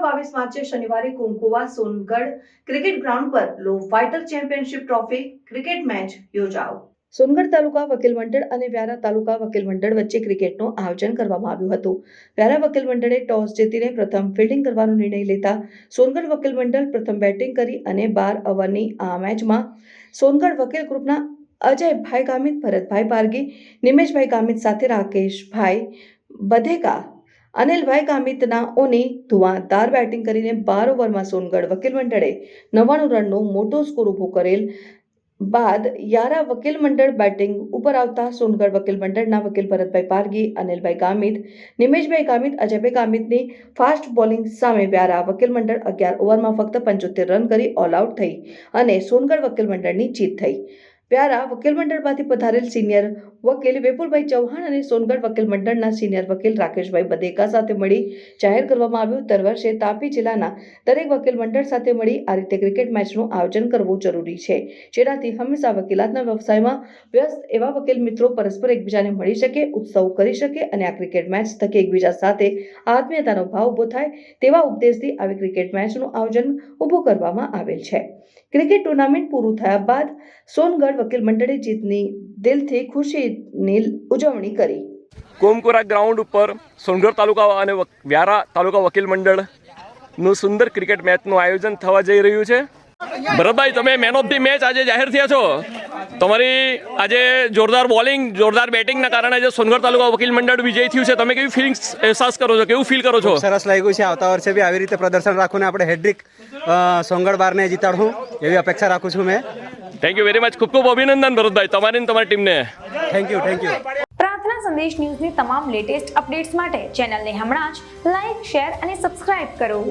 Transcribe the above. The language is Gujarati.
22 માર્ચે શનિવારે કુંકુવા સોનગઢ ક્રિકેટ ગ્રાઉન્ડ પર law fighter championship trophy cricket match યોજાયો। સોનગઢ તાલુકા વકીલ મંડળ અને વ્યારા તાલુકા વકીલ મંડળ વચ્ચે ક્રિકેટનું આયોજન કરવામાં આવ્યું હતું। વ્યારા વકીલ મંડળે ટોસ જીતીને પ્રથમ ફિલ્ડિંગ કરવાનો નિર્ણય લેતા સોનગઢ વકીલ મંડળ પ્રથમ બેટિંગ કરી અને 12 ઓવરની આ મેચમાં સોનગઢ વકીલ ગ્રુપના અજયભાઈ ગામિત, ભરતભાઈ પારગી, નિમેશભાઈ ગામિત સાથે રાકેશભાઈ બધેકા, અનિલભાઈ ગામિતનાઓની ધુઆંધાર બેટિંગ કરીને 12 ઓવરમાં સોનગઢ વકીલ મંડળે 99 રનનો મોટો સ્કોર ઊભો કરેલ બાદ યારા વકીલ મંડળ બેટિંગ ઉપર આવતા સોનગઢ વકીલ મંડળના વકીલ ભરતભાઈ પારગી, અનિલભાઈ ગામિત, નિમેશભાઈ ગામિત, અજયભાઈ ગામિતની ફાસ્ટ બોલિંગ સામે વ્યારા વકીલ મંડળ 11 ઓવરમાં ફક્ત 75 રન કરી ઓલ આઉટ થઈ અને સોનગઢ વકીલ મંડળની જીત થઈ। વ્યારા વકીલ મંડળમાંથી પધારેલ સિનિયર વકીલ વિપુલભાઈ ચૌહાણ અને સોનગઢ વકીલ મંડળના સિનિયર વકીલ રાકેશભાઈ બધેકા સાથે મળી જાહેર કરવામાં આવ્યું, દર વર્ષે તાપી જિલ્લાના દરેક વકીલ મંડળ સાથે મળી આ રીતે ક્રિકેટ મેચનું આયોજન કરવું જરૂરી છે, જેનાથી હંમેશા વકીલાતના વ્યવસાયમાં વ્યસ્ત એવા વકીલ મિત્રો પરસ્પર એકબીજાને મળી શકે, ઉત્સવ કરી શકે અને આ ક્રિકેટ મેચ થકી એકબીજા સાથે આત્મીયતાનો ભાવ ઊભો થાય તેવા ઉપદેશથી આવી ક્રિકેટ મેચનું આયોજન ઊભું કરવામાં આવેલ છે। ક્રિકેટ ટુર્નામેન્ટ પૂરું થયા બાદ સોનગઢ વકીલ મંડળે જીતની દિલથી ખુશીની ઉજવણી કરી। કોમકોરા ગ્રાઉન્ડ ઉપર સોનગઢ તાલુકા અને વ્યારા તાલુકા વકીલ મંડળનું સુંદર ક્રિકેટ મેચનું આયોજન થવા જઈ રહ્યું છે। ભરતભાઈ, તમે મેન ઓફ ધી મેચ આજે જાહેર થયા છો। તમારી આજે જોરદાર બોલિંગ, જોરદાર બેટિંગના કારણે આજે સોનગઢ તાલુકા વકીલ મંડળ વિજય થયું છે। તમે કેવી ફિલિંગ્સ અહેસાસ કરો છો, કેવું ફીલ કરો છો? સરસ લાગ્યું છે। આવતા વર્ષે બી આવી રીતે પ્રદર્શન રાખીને આપણે હેડ્રિક સોનગઢ બારને જીતાડું એવી અપેક્ષા રાખું છું મેં। Thank you very much. ખૂબ ખૂબ અભિનંદન ભરતભાઈ, તમારી તમારી ટીમને। Thank you. પ્રાર્થના સંદેશ ન્યૂઝની તમામ લેટેસ્ટ અપડેટ્સ માટે ચેનલને હમણાં જ લાઈક, શેર અને સબસ્ક્રાઇબ કરો।